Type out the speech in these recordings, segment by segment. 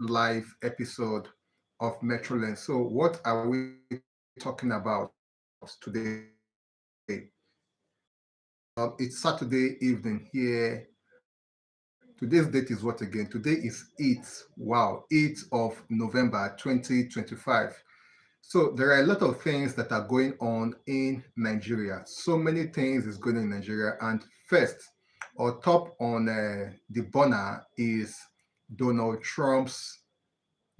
live episode of Metroland. So, what are we talking about today? It's Saturday evening here. Today's date is what again? Today is 8th. Wow, 8th of November 2025. So there are a lot of things that are going on in Nigeria. So many things is going on in Nigeria. And first, or top on the burner is Donald Trump's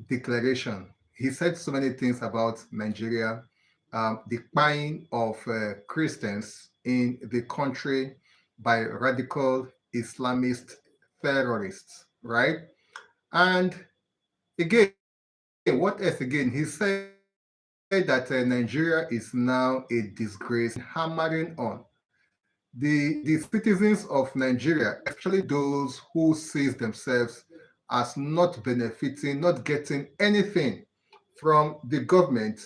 declaration. He said so many things about Nigeria, the buying of Christians in the country by radical Islamist terrorists, right? And again, what else again? He said that Nigeria is now a disgrace, hammering on the citizens of Nigeria, especially those who sees themselves as not benefiting, not getting anything from the government.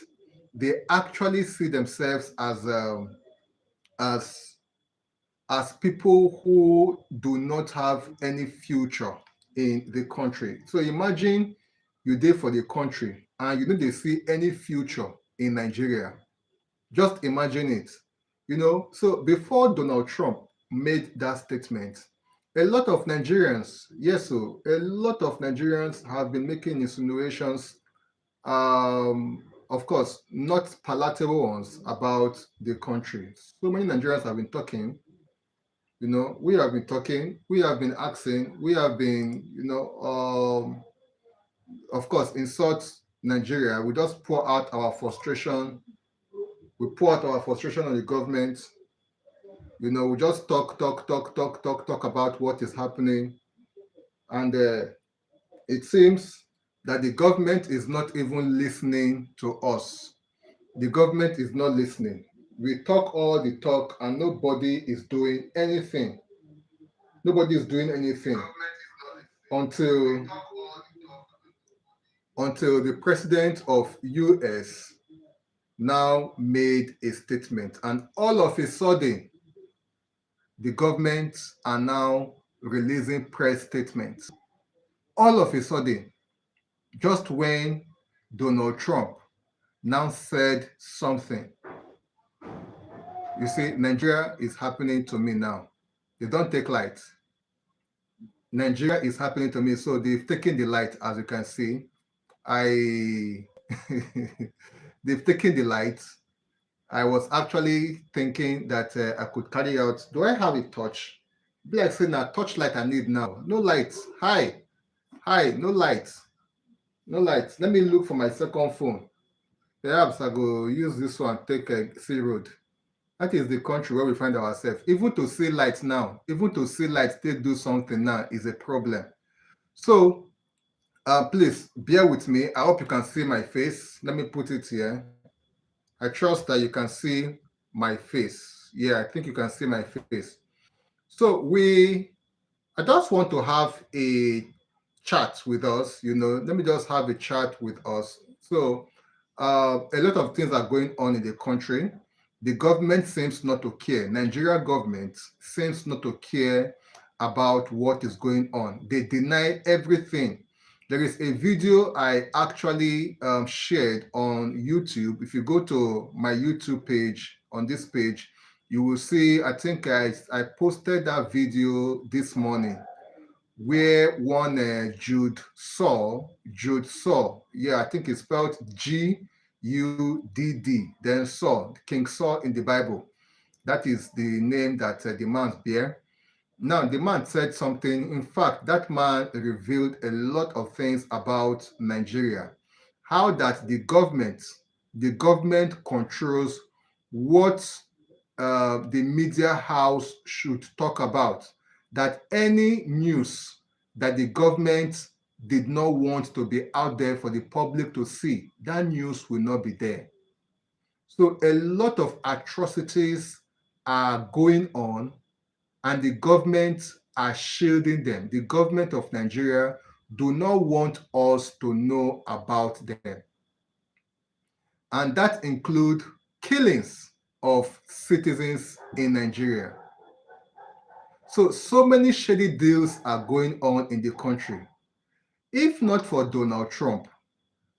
They actually see themselves as people who do not have any future in the country. So imagine you did for the country and you don't see any future in Nigeria. Just imagine it. So before Donald Trump made that statement, a lot of Nigerians, yes, so a lot of Nigerians have been making insinuations, of course, not palatable ones about the country. So many Nigerians have been talking, we have been talking, we have been asking, we have been, of course, insult Nigeria. We just pour out our frustration. We pour out our frustration on the government. We just talk about what is happening. And it seems that the government is not even listening to us. The government is not listening. We talk all the talk and nobody is doing anything. Nobody is doing anything until the president of US now made a statement, and all of a sudden the government are now releasing press statements. All of a sudden, just when Donald Trump now said something, you see, Nigeria is happening to me now. They don't take light. Nigeria is happening to me, so they've taken the light, as you can see. They've taken the light. I was actually thinking that I could carry out. Do I have a torch? Be like saying a torchlight I need now. No light. Hi, no light. No light. Let me look for my second phone. Perhaps I go use this one, take a sea road. That is the country where we find ourselves. Even to see light now, even to see light, they do something now is a problem. So please bear with me. I hope you can see my face. Let me put it here. I trust that you can see my face. Yeah, I think you can see my face. So I just want to have a chat with us. Let me just have a chat with us. So a lot of things are going on in the country. The government seems not to care. Nigeria government seems not to care about what is going on. They deny everything. There is a video I actually shared on YouTube. If you go to my YouTube page, on this page, you will see, I think I posted that video this morning where one Jude Saul, yeah, I think it's spelled Gudd, then Saul, King Saul in the Bible. That is the name that the man bear. Now, the man said something. In fact, that man revealed a lot of things about Nigeria. How that the government controls what the media house should talk about. That any news that the government did not want to be out there for the public to see, that news will not be there. So a lot of atrocities are going on and the government are shielding them. The government of Nigeria do not want us to know about them. And that include killings of citizens in Nigeria. So many shady deals are going on in the country. If not for Donald Trump,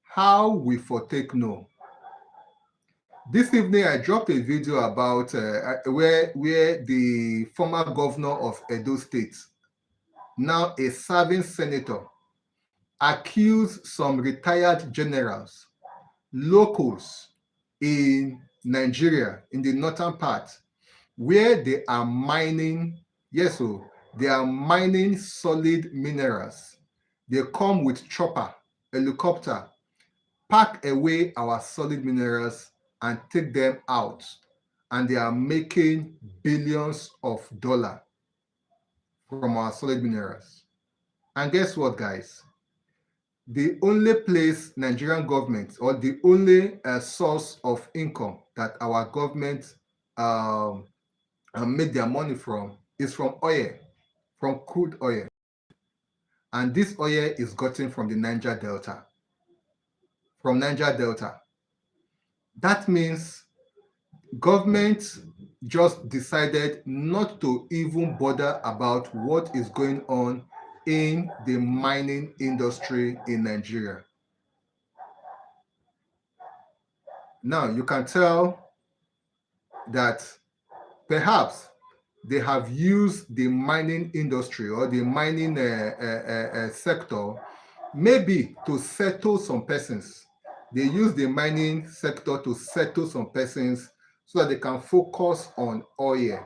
how we for take no? This evening, I dropped a video about where the former governor of Edo State, now a serving senator, accused some retired generals, locals in Nigeria, in the northern part, where they are mining, yes, so they are mining solid minerals. They come with chopper, helicopter, pack away our solid minerals and take them out. And they are making billions of dollars from our solid minerals. And guess what, guys? The only place Nigerian government or the only source of income that our government make their money from is from oil, from crude oil. And this oil is gotten from the Niger Delta. From Niger Delta. That means government just decided not to even bother about what is going on in the mining industry in Nigeria. Now, you can tell that perhaps they have used the mining industry or the mining sector maybe to settle some persons. They use the mining sector to settle some persons so that they can focus on oil.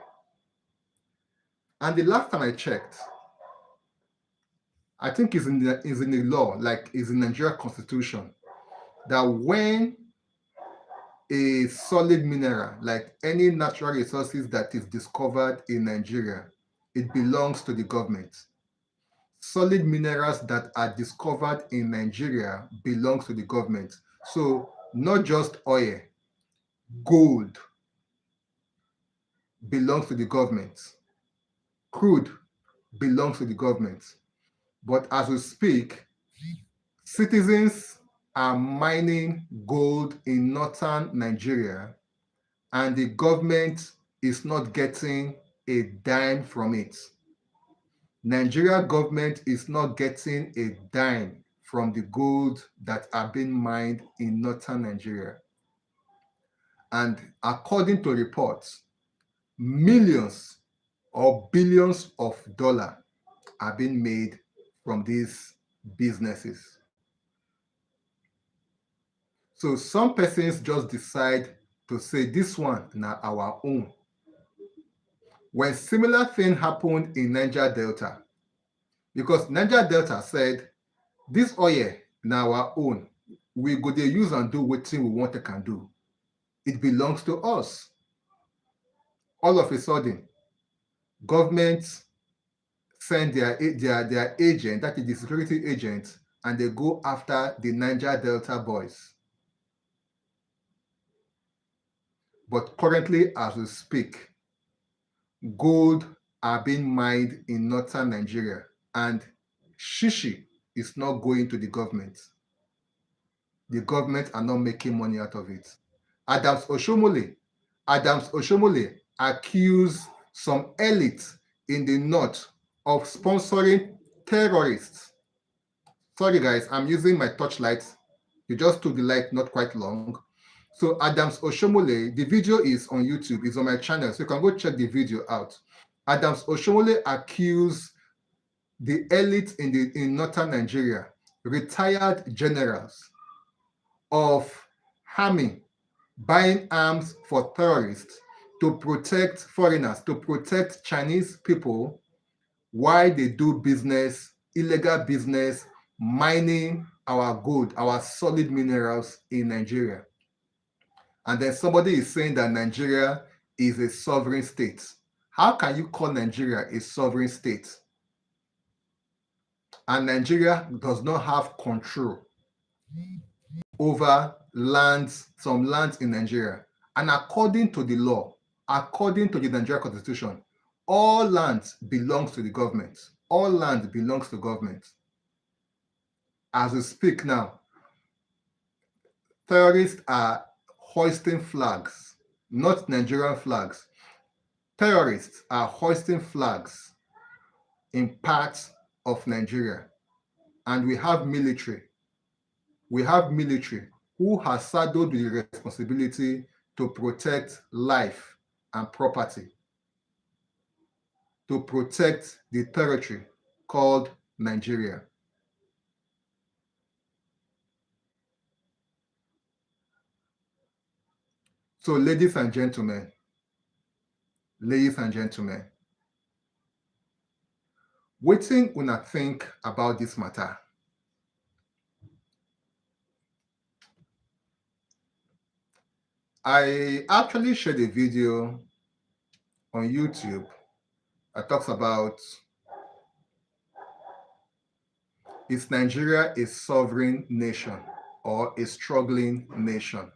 And the last time I checked, I think is in the law, like is in Nigeria Constitution, that when a solid mineral, like any natural resources that is discovered in Nigeria, it belongs to the government. Solid minerals that are discovered in Nigeria belongs to the government. So not just oil, gold belongs to the government. Crude belongs to the government. But as we speak, citizens are mining gold in northern Nigeria, and the government is not getting a dime from it. Nigeria government is not getting a dime from the gold that are being mined in northern Nigeria. And according to reports, millions or billions of dollars are being made from these businesses. So some persons just decide to say this one now our own. When similar thing happened in Niger Delta, because Niger Delta said this oil now our own, we go dey use and do wetin we want to can do. It belongs to us. All of a sudden, government send their agent, that is the security agent, and they go after the Niger Delta boys. But currently, as we speak, gold are being mined in northern Nigeria, and shishi is not going to the government. The government are not making money out of it. Adams Oshomole accused some elites in the north of sponsoring terrorists. Sorry guys, I'm using my torchlight. You just took the light not quite long. So Adams Oshomole, the video is on YouTube, it's on my channel, so you can go check the video out. Adams Oshomole accused the elite in northern Nigeria, retired generals, of harming, buying arms for terrorists to protect foreigners, to protect Chinese people while they do business, illegal business, mining our gold, our solid minerals in Nigeria. And then somebody is saying that Nigeria is a sovereign state. How can you call Nigeria a sovereign state? And Nigeria does not have control over lands, some lands in Nigeria. And according to the law, according to the Nigeria Constitution, all lands belongs to the government. All land belongs to government. As we speak now, terrorists are hoisting flags, not Nigerian flags. Terrorists are hoisting flags in parts of Nigeria. and we have military. We have military who has saddled with the responsibility to protect life and property, to protect the territory called Nigeria. So, ladies and gentlemen, wetin una think about this matter? I actually shared a video on YouTube that talks about, is Nigeria a sovereign nation or a struggling nation?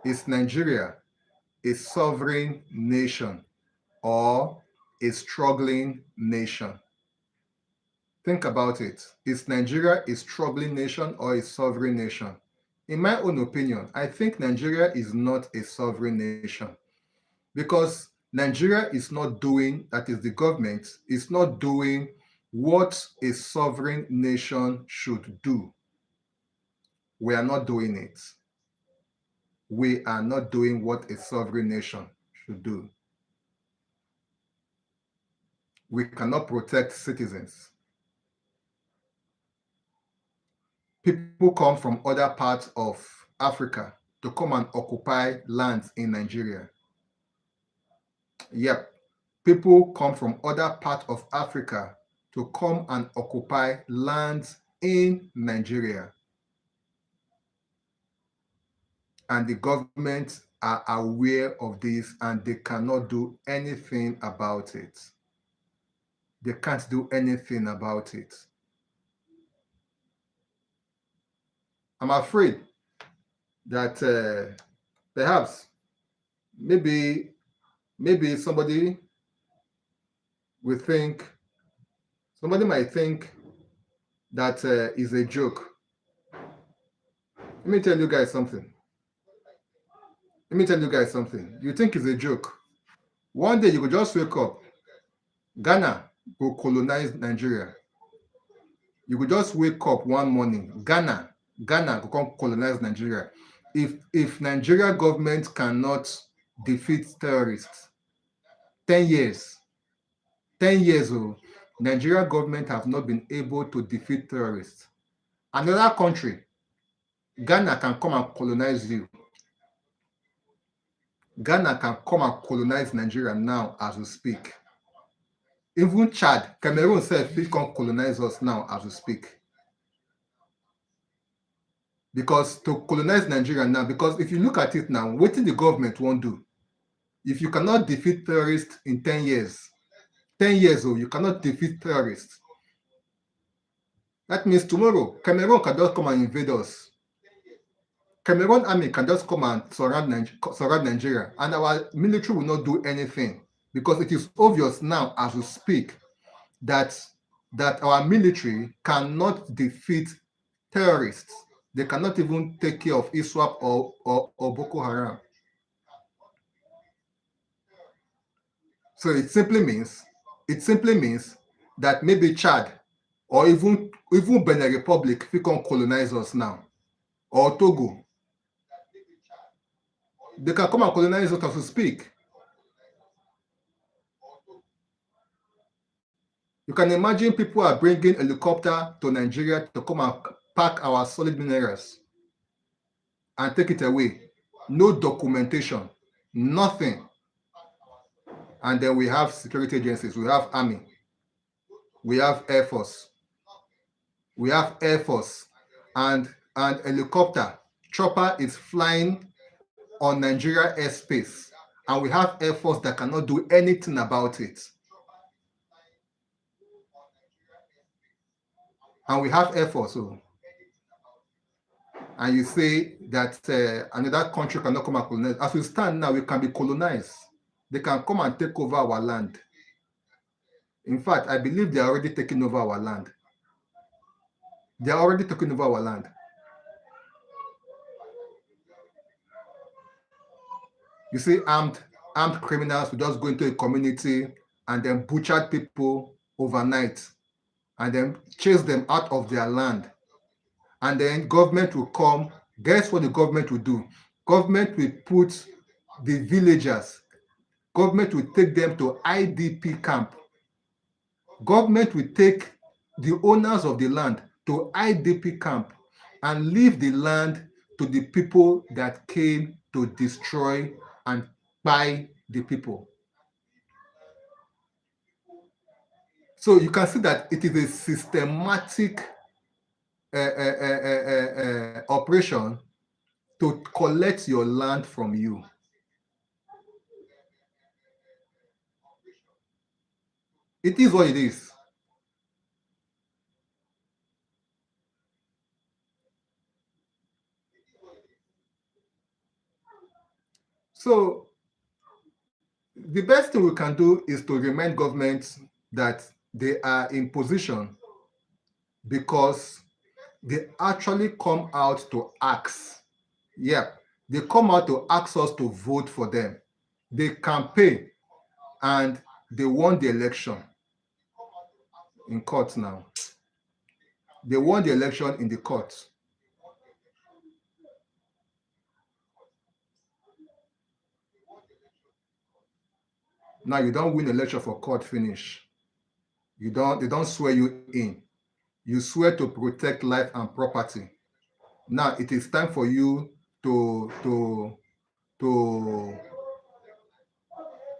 Is Nigeria a sovereign nation or a struggling nation? Think about it. Is Nigeria a struggling nation or a sovereign nation? In my own opinion, I think Nigeria is not a sovereign nation because Nigeria is not doing, that is, the government is not doing what a sovereign nation should do. We are not doing it. We are not doing what a sovereign nation should do. We cannot protect citizens. People come from other parts of Africa to come and occupy lands in Nigeria. Yep, people come from other parts of Africa to come and occupy lands in Nigeria. And the government are aware of this and they cannot do anything about it. They can't do anything about it. I'm afraid that perhaps maybe somebody might think that is a joke. Let me tell you guys something. You think it's a joke. One day you could just wake up, Ghana will colonize Nigeria. You could just wake up one morning, Ghana will come colonize Nigeria. If Nigeria government cannot defeat terrorists, 10 years, Nigeria government have not been able to defeat terrorists. Another country, Ghana can come and colonize you. Ghana can come and colonize Nigeria now as we speak. Even Chad, Cameroon said, please come colonize us now as we speak. Because to colonize Nigeria now, because if you look at it now, what the government won't do? If you cannot defeat terrorists in 10 years, you cannot defeat terrorists. That means tomorrow, Cameroon can just come and invade us. Cameroon army can just come and surround Nigeria, and our military will not do anything because it is obvious now as we speak that our military cannot defeat terrorists. They cannot even take care of ISWAP or Boko Haram. So it simply means that maybe Chad or even Benin Republic will come colonize us now, or Togo. They can come and colonize us as we speak. You can imagine people are bringing helicopter to Nigeria to come and pack our solid minerals and take it away. No documentation, nothing. And then we have security agencies, we have army, we have air force, and helicopter chopper is flying on Nigeria airspace, and we have air force that cannot do anything about it. And we have air force, and you say that another country cannot come and colonize. As we stand now, we can be colonized. They can come and take over our land. In fact, I believe they are already taking over our land. You see, armed criminals will just go into a community and then butcher people overnight. and then chase them out of their land. And then government will come. Guess what the government will do? Government will put the villagers, government will take them to IDP camp. Government will take the owners of the land to IDP camp and leave the land to the people that came to destroy and buy the people. So you can see that it is a systematic operation to collect your land from you. It is what it is. So the best thing we can do is to remind governments that they are in position because they actually come out to ask. Yeah, they come out to ask us to vote for them. They campaign and they won the election in court now. They won the election in the court. Now you don't win election for court finish. They don't swear you in. You swear to protect life and property. Now it is time for you to to to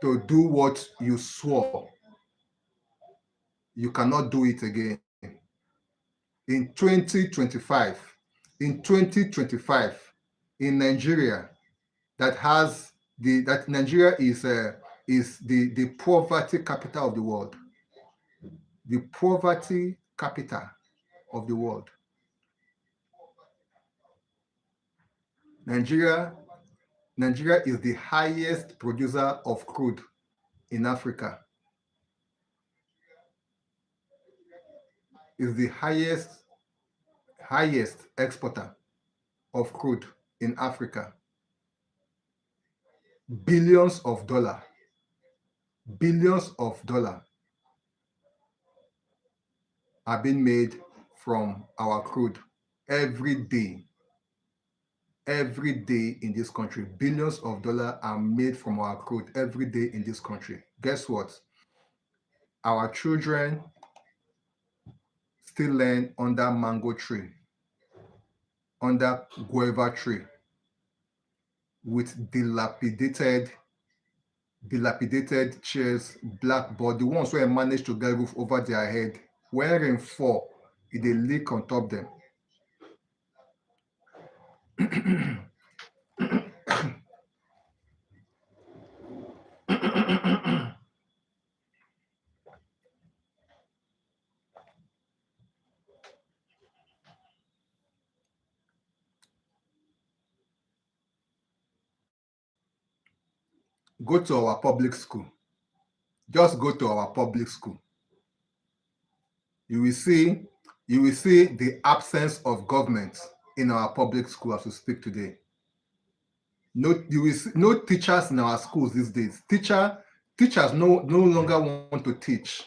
to do what you swore. You cannot do it again. In 2025, in 2025, in Nigeria, that Nigeria is the poverty capital of the world. The poverty capital of the world. Nigeria Nigeria is the highest producer of crude in Africa. Is the highest exporter of crude in Africa. Billions of dollars, billions of dollars are being made from our crude every day. Every day in this country, billions of dollars are made from our crude every day in this country. Guess what? Our children still learn under mango tree, under guava tree, with dilapidated chairs, blackboard, the ones where manage to get roof over their head. When rain fall, it dey leak on top them. Go to our public school. Just go to our public school. You will see, you will see the absence of government in our public school as we speak today. No, you will see, no teachers in our schools these days. Teachers no longer want to teach.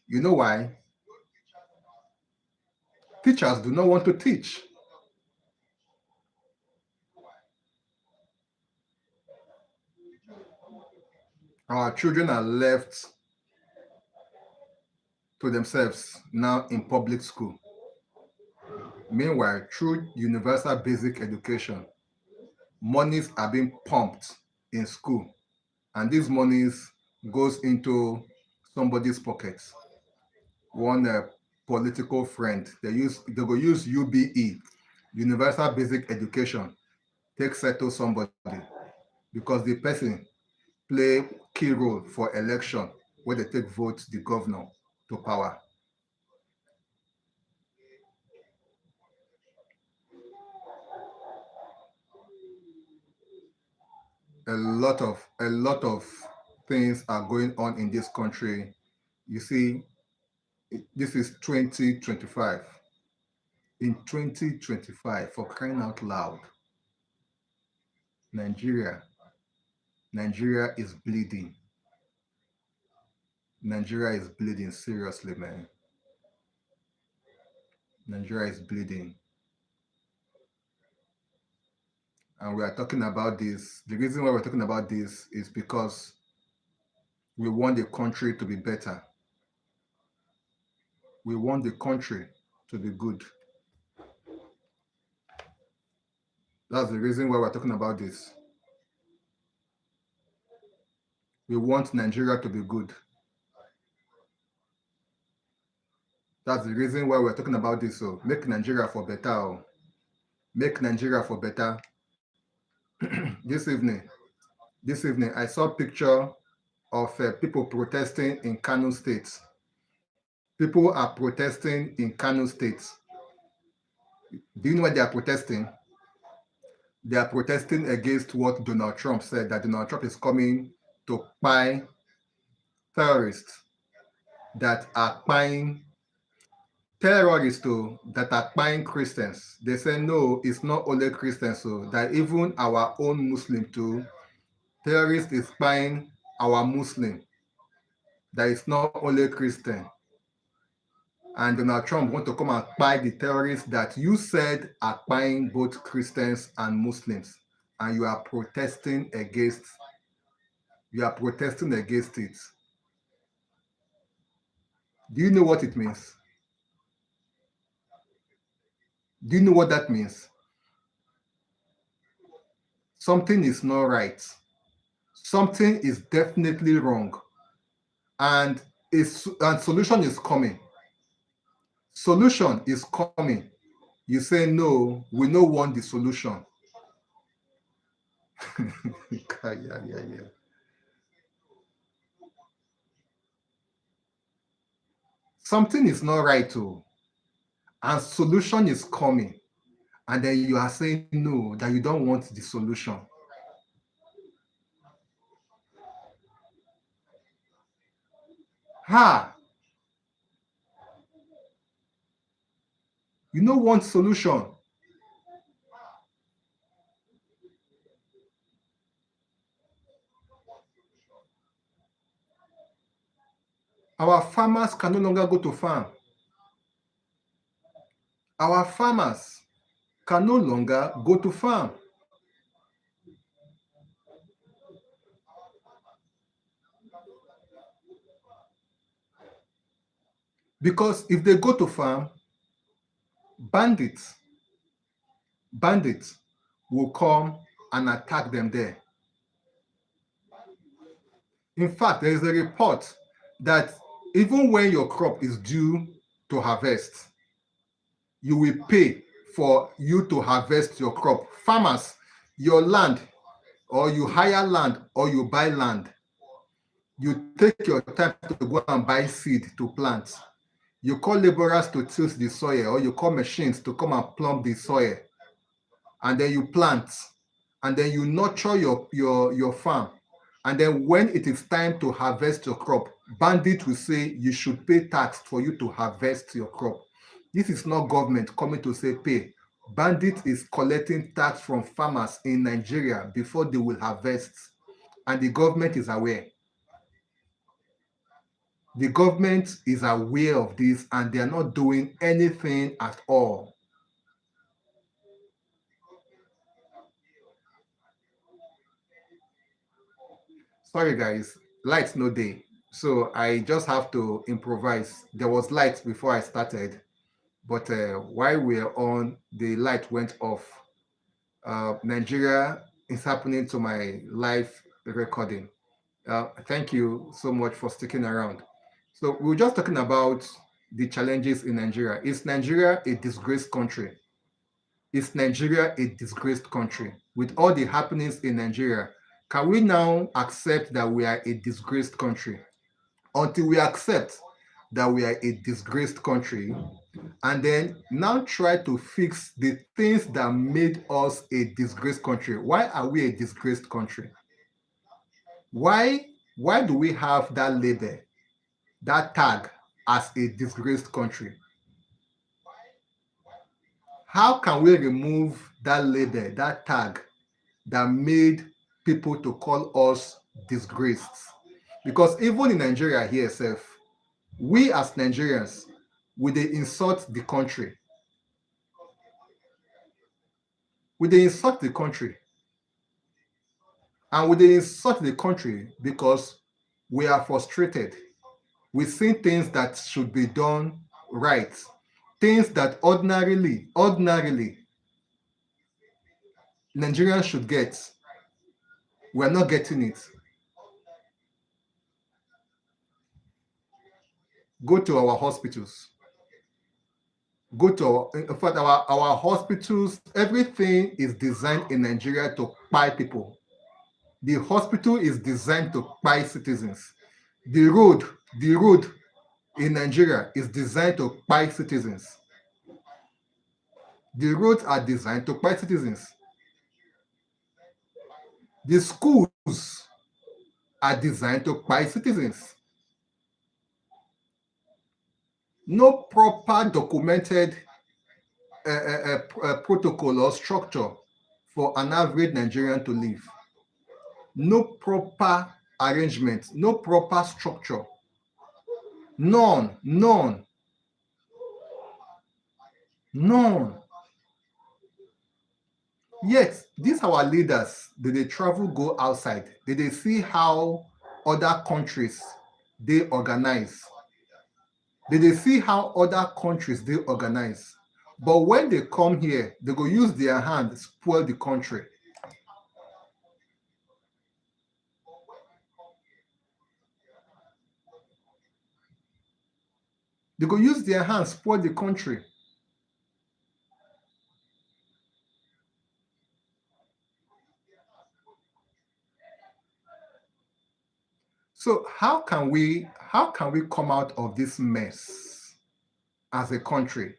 You know why? Teachers do not want to teach. Our children are left to themselves now in public school. Meanwhile, through universal basic education, monies are being pumped in school, and these monies goes into somebody's pockets. One political friend, they go use UBE, universal basic education, take settle somebody because the person play key role for election where they take vote the governor to power. A lot of things are going on in this country. You see, this is 2025. In 2025, for crying out loud, Nigeria, Nigeria is bleeding. Nigeria is bleeding seriously, man. Nigeria is bleeding. And we are talking about this. The reason why we're talking about this is because we want the country to be better. We want the country to be good. That's the reason why we're talking about this. We want Nigeria to be good. That's the reason why we're talking about this. So make Nigeria for better. Make Nigeria for better. this evening, I saw a picture of people protesting in Kano State. People are protesting in Kano State. Do you know what they are protesting? They are protesting against what Donald Trump said, that Donald Trump is coming to buy terrorists that are buying terrorists too, that are buying Christians. They say no, it's not only Christians, so that even our own Muslim too, terrorists is buying our Muslim. That is not only Christian. And Donald Trump want to come and buy the terrorists that you said are buying both Christians and Muslims, and you are protesting against. You are protesting against it. Do you know what it means? Do you know what that means? Something is not right. Something is definitely wrong, and solution is coming. Solution is coming. You say no, we no want the solution. yeah. Something is not right too, and solution is coming, and then you are saying no, that you don't want the solution. Ha! You don't want solution. Our farmers can no longer go to farm. Our farmers can no longer go to farm. Because if they go to farm, bandits will come and attack them there. In fact, there is a report that even when your crop is due to harvest, you will pay for you to harvest your crop. Farmers, your land, or you hire land, or you buy land, you take your time to go and buy seed to plant. You call laborers to till the soil, or you call machines to come and plumb the soil, and then you plant, and then you nurture your farm. And then when it is time to harvest your crop, bandit will say you should pay tax for you to harvest your crop. This is not government coming to say pay. Bandit is collecting tax from farmers in Nigeria before they will harvest, and the government is aware. The government is aware of this, and they are not doing anything at all. Sorry guys, lights no day. So I just have to improvise. There was light before I started, but while we are on, the light went off. Nigeria is happening to my live recording. Thank you so much for sticking around. So we were just talking about the challenges in Nigeria. Is Nigeria a disgraced country? Is Nigeria a disgraced country? With all the happenings in Nigeria, can we now accept that we are a disgraced country? Until we accept that we are a disgraced country, and then now try to fix the things that made us a disgraced country. Why are we a disgraced country? Why do we have that label, that tag as a disgraced country? How can we remove that label, that tag that made people to call us disgraced? Because even in Nigeria here, we as Nigerians, we dey insult the country. We dey insult the country, and we dey insult the country because we are frustrated. We see things that should be done right, things that ordinarily Nigerians should get. We are not getting it. Go to our hospitals. Go to in fact, our hospitals, everything is designed in Nigeria to buy people. The hospital is designed to buy citizens. The road in Nigeria is designed to buy citizens. The roads are designed to buy citizens. The schools are designed to buy citizens. No proper documented protocol or structure for an average Nigerian to live. No proper arrangement, no proper structure. None. Yet, these our leaders, they travel, go outside. They see how other countries they organize. They see how other countries they organize. But when they come here, they go use their hand spoil the country. They go use their hands spoil the country. So how can we come out of this mess as a country?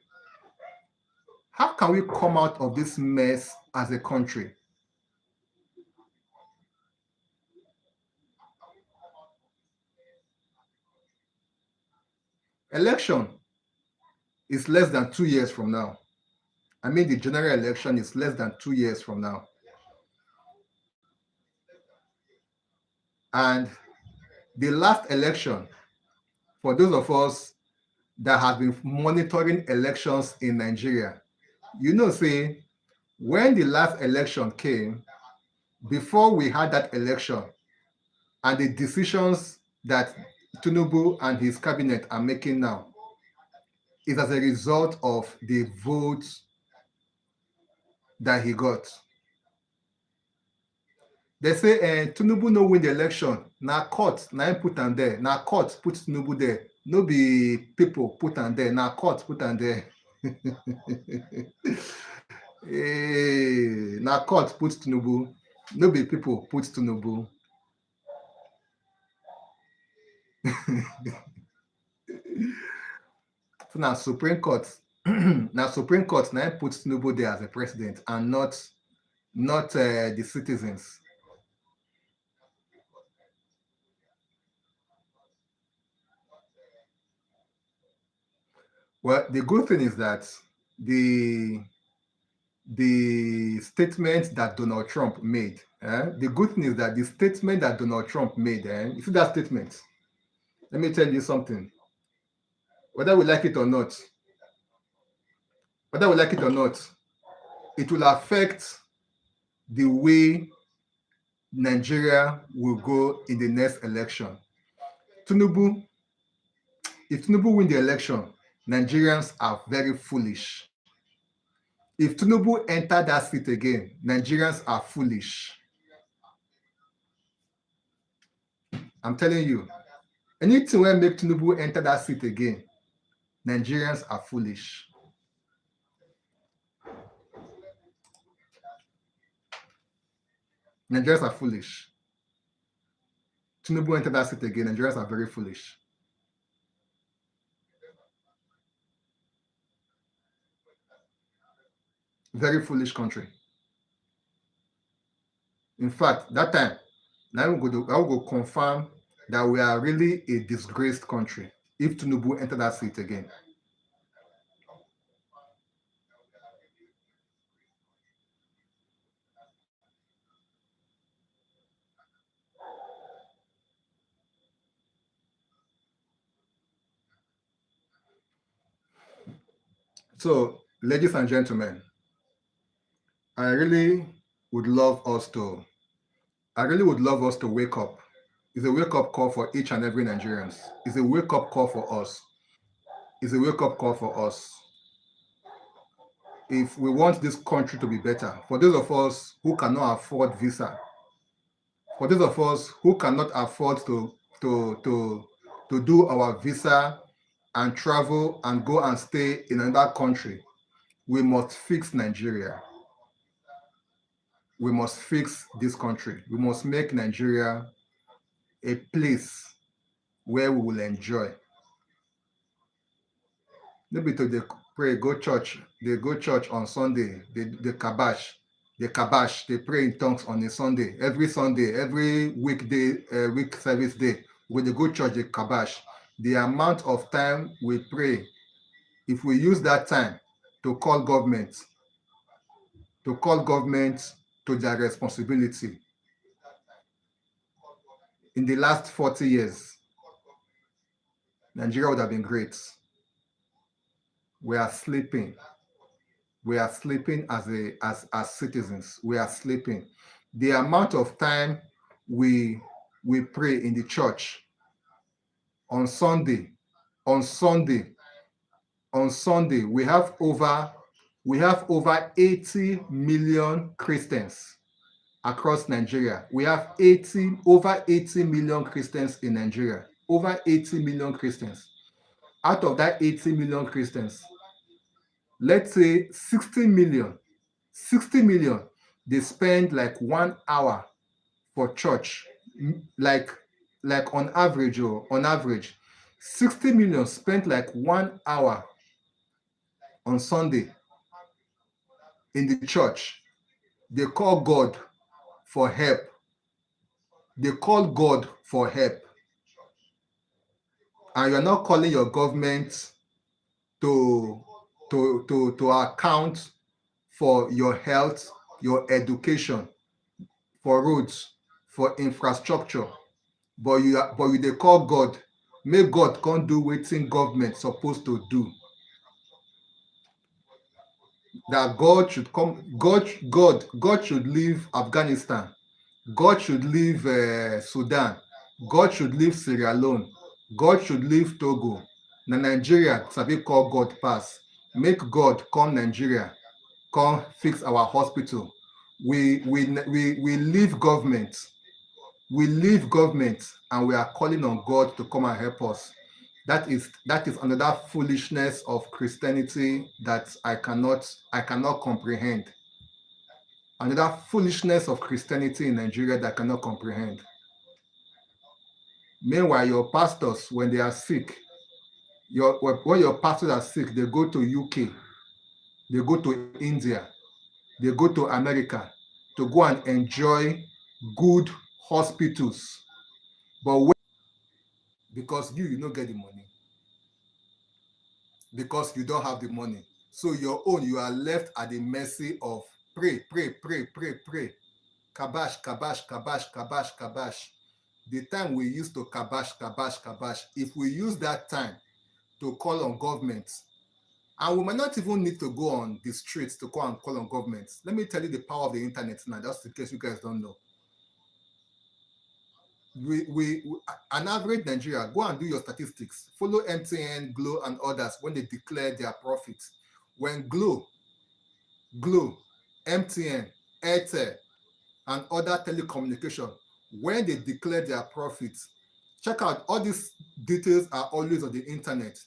How can we come out of this mess as a country? Election is less than 2 years from now. I mean, the general election is less than 2 years from now. And the last election, for those of us that have been monitoring elections in Nigeria, you know, say, when the last election came, before we had that election, and the decisions that Tinubu and his cabinet are making now is as a result of the votes that he got. They say Tinubu no win the election. Now court, now him put am there. Now court put Tinubu there. No be people put am there. Now court put am there. Hey, now court put Tinubu. No be people put Tinubu. So now Supreme Court, now Supreme Court now put Tinubu there as a president and not the citizens. Well, the good thing is that the statement that Donald Trump made, the good thing is that the statement that Donald Trump made, you see that statement? Let me tell you something. Whether we like it or not, it will affect the way Nigeria will go in the next election. Tinubu, if Tinubu win the election, Nigerians are very foolish. If Tinubu enter that seat again, Nigerians are foolish. I'm telling you, anything will make Tinubu enter that seat again, Nigerians are foolish. Nigerians are foolish. Tinubu enter that seat again, Nigerians are very foolish. Very foolish country. In fact, that time, now I will go confirm that we are really a disgraced country if Tinubu enter that seat again. So, ladies and gentlemen, I really would love us to. I really would love us to wake up. It's a wake up call for each and every Nigerians. It's a wake up call for us. It's a wake up call for us. If we want this country to be better, for those of us who cannot afford visa, for those of us who cannot afford to to to do our visa and travel and go and stay in another country, we must fix Nigeria. We must fix this country. We must make Nigeria a place where we will enjoy. Maybe to the pray, go church. They go church on Sunday. The kabash, they pray in tongues on a Sunday. Every Sunday, every weekday, week service day, when they go church, the kabash. The amount of time we pray, if we use that time to call government, to call government to their responsibility, in the last 40 years, Nigeria would have been great. We are sleeping. We are sleeping as citizens. We are sleeping. The amount of time we we pray in the church on Sunday, on Sunday, on Sunday, we have over 80 million Christians across Nigeria. We have over 80 million Christians in Nigeria. Over 80 million Christians. Out of that 80 million Christians, let's say 60 million, they spend like 1 hour for church. Like on average 60 million spent like 1 hour on Sunday in the church. They call God for help. They call God for help. And you're not calling your government to to account for your health, your education, for roads, for infrastructure, but you dey call God, make God come do wetin government suppose to do. That God should come, God should leave Afghanistan, God should leave Sudan, God should leave Sierra Leone, God should leave Togo. Na Nigeria sabi call God pass. Make God come Nigeria, come fix our hospital. We leave government. We leave government and we are calling on God to come and help us. That is another foolishness of Christianity that I cannot comprehend. Another foolishness of Christianity in Nigeria that I cannot comprehend. Meanwhile, your pastors, when they are sick, when your pastors are sick, they go to UK, they go to India, they go to America to go and enjoy good hospitals. But because you don't get the money, because you don't have the money, so your own, you are left at the mercy of pray, pray, pray, pray, pray, kabash, kabash, kabash, kabash, kabash. The time we used to kabash, kabash, kabash, if we use that time to call on government, and we might not even need to go on the streets to go and call on government. Let me tell you the power of the internet now, just in case you guys don't know. We an average Nigeria, go and do your statistics. Follow MTN, Glo, and others when they declare their profits. When Glo, MTN, Airtel, and other telecommunication, when they declare their profits, check out all these details are always on the internet.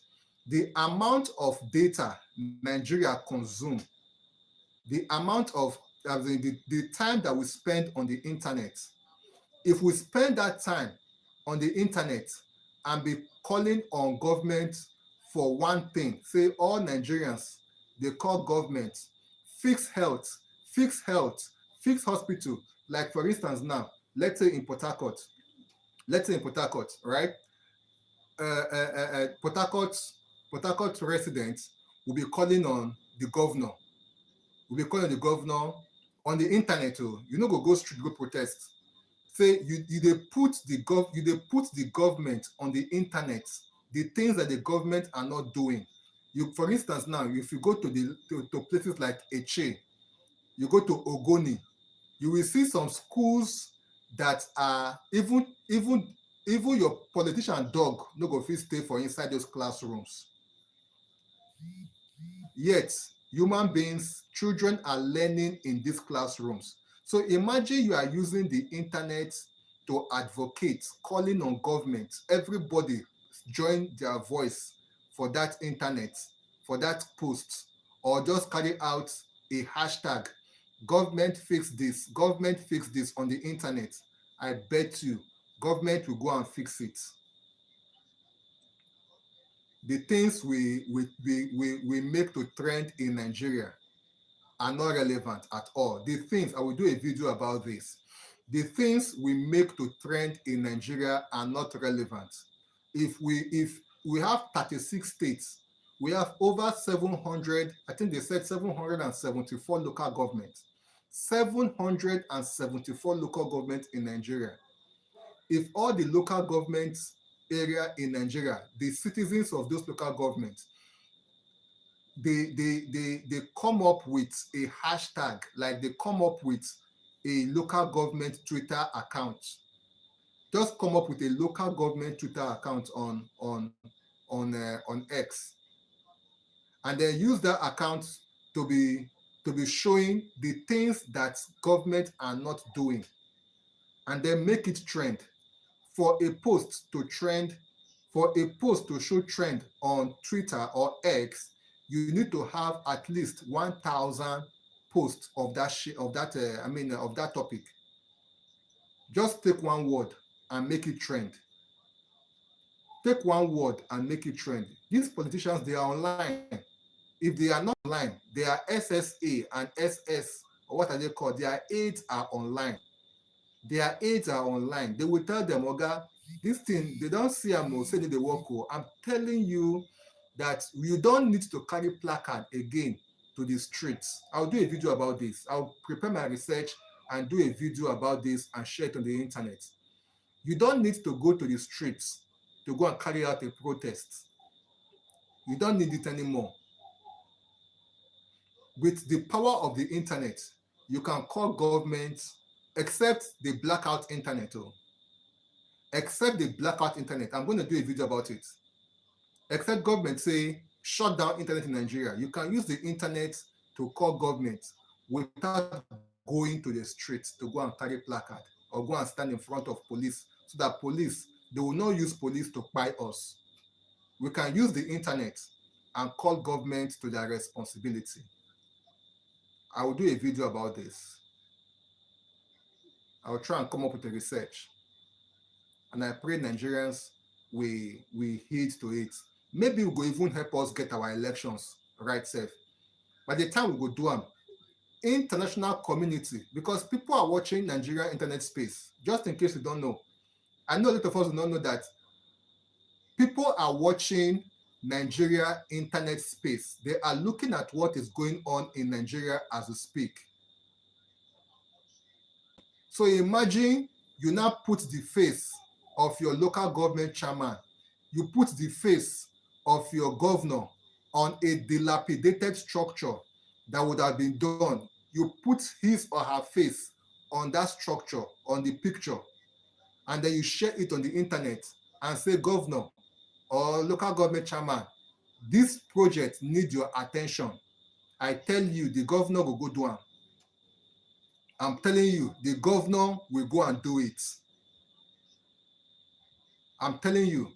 The amount of data Nigeria consume, the amount of the time that we spend on the internet. If we spend that time on the internet and be calling on government for one thing, say all Nigerians, they call government, fix health, fix health, fix hospital. Like for instance now, let's say in Port Harcourt, right? Port Harcourt residents will be calling on the governor, on the internet. Oh, you know, go street, go protest. Say they put the government on the internet, the things that the government are not doing. You, for instance, now if you go to places like Eche, You go to Ogoni, you will see some schools that are even your politician dog no go fit stay for inside those classrooms. Yet, human beings, children are learning in these classrooms. So imagine you are using the internet to advocate, calling on government. Everybody join their voice for that internet, for that post, or just carry out a hashtag. Government fix this on the internet. I bet you government will go and fix it. The things we make to trend in Nigeria are not relevant at all. The things, I will do a video about this. The things we make to trend in Nigeria are not relevant. If we have 36 states, we have over 700, I think they said 774 local governments. 774 local governments in Nigeria. If all the local governments area in Nigeria, the citizens of those local governments, they come up with a hashtag, like they come up with a local government Twitter account. Just come up with a local government Twitter account on X, and then use that account to be showing the things that government are not doing, and then make it trend. For a post to trend, for a post to show trend on Twitter or X, you need to have at least 1,000 posts of that of that topic. Just take one word and make it trend. Take one word and make it trend. These politicians, they are online. If they are not online, their SSA and SS, or what are they called? Their aides are online. Their aides are online. They will tell them, Oga, this thing, they don't see them or say that they work. I'm telling you that you don't need to carry placard again to the streets. I'll do a video about this. I'll prepare my research and do a video about this and share it on the internet. You don't need to go to the streets to go and carry out a protest. You don't need it anymore. With the power of the internet, you can call government, except the blackout internet. Except the blackout internet. I'm going to do a video about it. Except government say, shut down internet in Nigeria. You can use the internet to call government without going to the streets to go and carry placard or go and stand in front of police, so that police, they will not use police to buy us. We can use the internet and call government to their responsibility. I will do a video about this. I will try and come up with a research. And I pray Nigerians we heed to it. Maybe it will even help us get our elections right safe. By the time we go do them, international community, because people are watching Nigeria internet space. Just in case you don't know, I know a lot of us do not know that people are watching Nigeria internet space. They are looking at what is going on in Nigeria as we speak. So imagine you now put the face of your local government chairman, you put the face of your governor on a dilapidated structure that would have been done. You put his or her face on that structure, on the picture, and then you share it on the internet and say, Governor or local government chairman, this project needs your attention. I tell you, the governor will go do it. I'm telling you, the governor will go and do it. I'm telling you.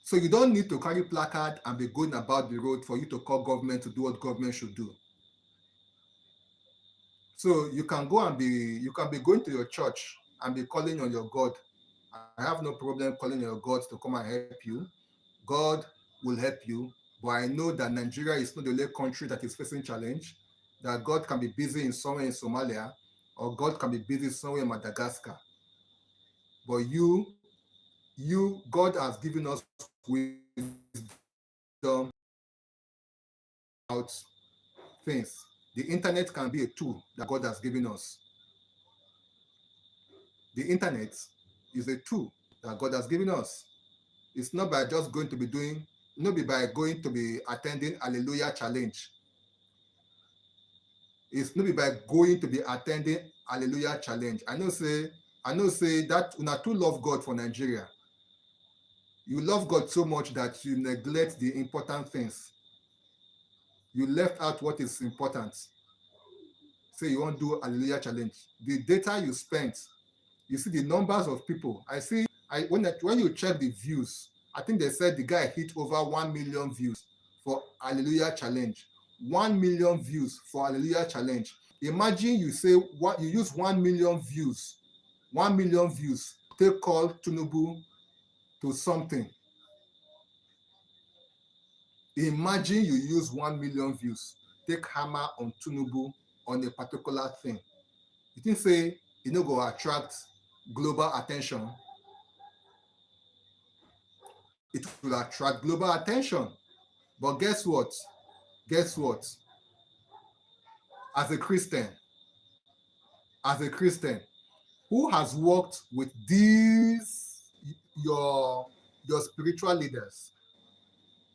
So you don't need to carry placard and be going about the road for you to call government to do what government should do. So you can be going to your church and be calling on your God. I have no problem calling on your God to come and help you. God will help you. But I know that Nigeria is not the only country that is facing challenge, that God can be busy in somewhere in Somalia, or God can be busy somewhere in Madagascar. But God has given us wisdom about things. The internet can be a tool that God has given us. The internet is a tool that God has given us. It's not by just going to be doing, not by going to be attending Hallelujah Challenge. It's not be by going to be attending Hallelujah Challenge. I know say that una too love God for Nigeria. You love God so much that you neglect the important things. You left out what is important. Say you won't do Hallelujah Challenge. The data you spent, you see the numbers of people. I see. When you check the views, I think they said the guy hit over 1 million views for Hallelujah Challenge. 1 million views for Hallelujah Challenge. Imagine you say what you use 1 million views, 1 million views. Take call Tunubu to something. Imagine you use 1 million views. Take hammer on Tunubu on a particular thing. You think say you know go attract global attention? It will attract global attention. But guess what? Guess what? As a Christian, as a Christian, who has worked with these your your spiritual leaders?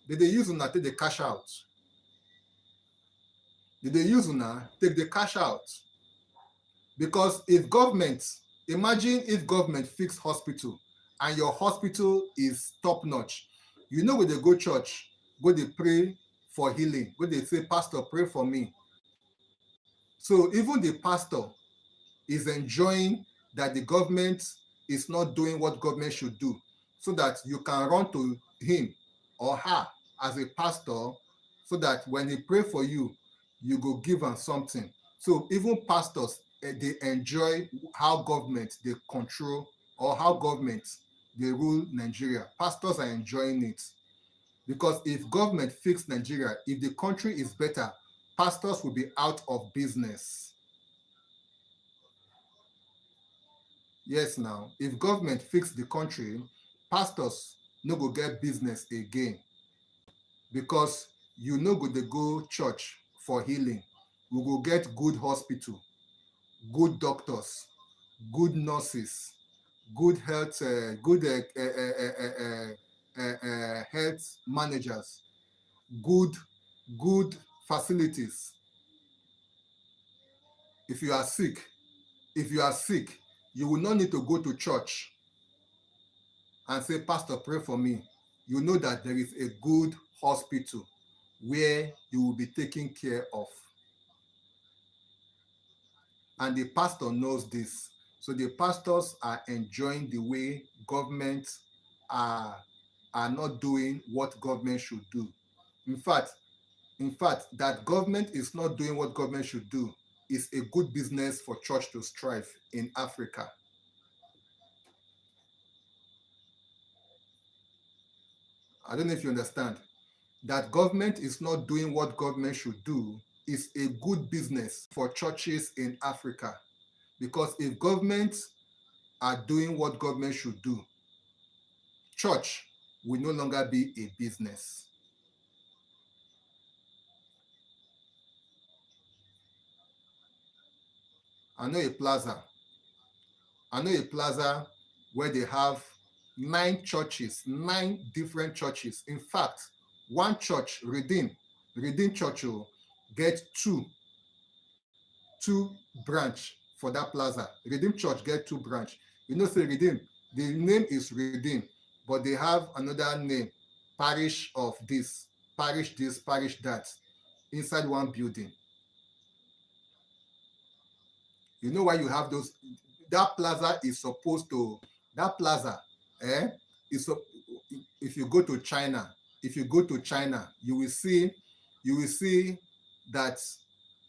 Did they use una take the cash out? Did they use una take the cash out? Because if government, imagine if government fix hospital and your hospital is top notch, you know when they go church, go they pray for healing, when they say, Pastor, pray for me. So even the pastor is enjoying that the government is not doing what government should do, so that you can run to him or her as a pastor, so that when he pray for you, you go give him something. So even pastors, they enjoy how government they control or how government they rule Nigeria. Pastors are enjoying it because if government fix Nigeria, if the country is better, pastors will be out of business. Yes, now, if government fix the country, pastors no go get business again because you no go dey go church for healing. We go get good hospital, good doctors, good nurses, good health, health managers, good good facilities. If you are sick, if you are sick, you will not need to go to church and say, Pastor, pray for me. You know that there is a good hospital where you will be taken care of. And the pastor knows this. So the pastors are enjoying the way government are, are not doing what government should do. In fact, that government is not doing what government should do is a good business for church to strive in Africa. I don't know if you understand. That government is not doing what government should do is a good business for churches in Africa. Because if governments are doing what government should do, church will no longer be a business. I know a plaza. I know a plaza where they have 9 different churches. In fact, one church, Redeem Church, get two branch for that plaza. Redeem Church get two branch. You know, say Redeem, the name is Redeem, but they have another name, parish of this, parish that, inside one building. You know why you have those? That plaza is supposed to, that plaza, eh, is if you go to China, you will see that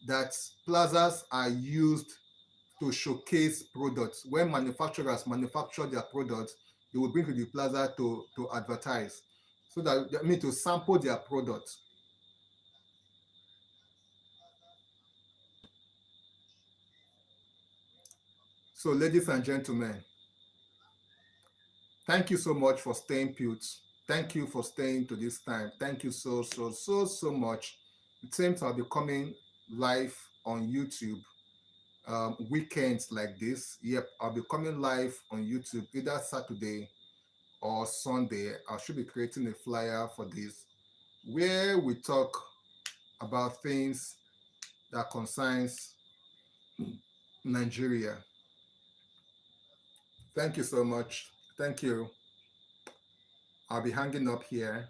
that plazas are used to showcase products. When manufacturers manufacture their products, they will bring to the plaza to advertise. So that I mean to sample their products. So, ladies and gentlemen, thank you so much for staying put. Thank you for staying to this time. Thank you so much. It seems I'll be coming live on YouTube weekends like this. Yep, I'll be coming live on YouTube either Saturday or Sunday. I should be creating a flyer for this where we talk about things that concerns Nigeria. Thank you so much. Thank you. I'll be hanging up here.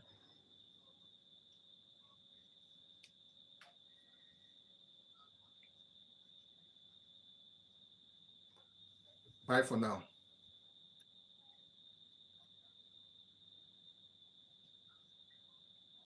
Bye for now.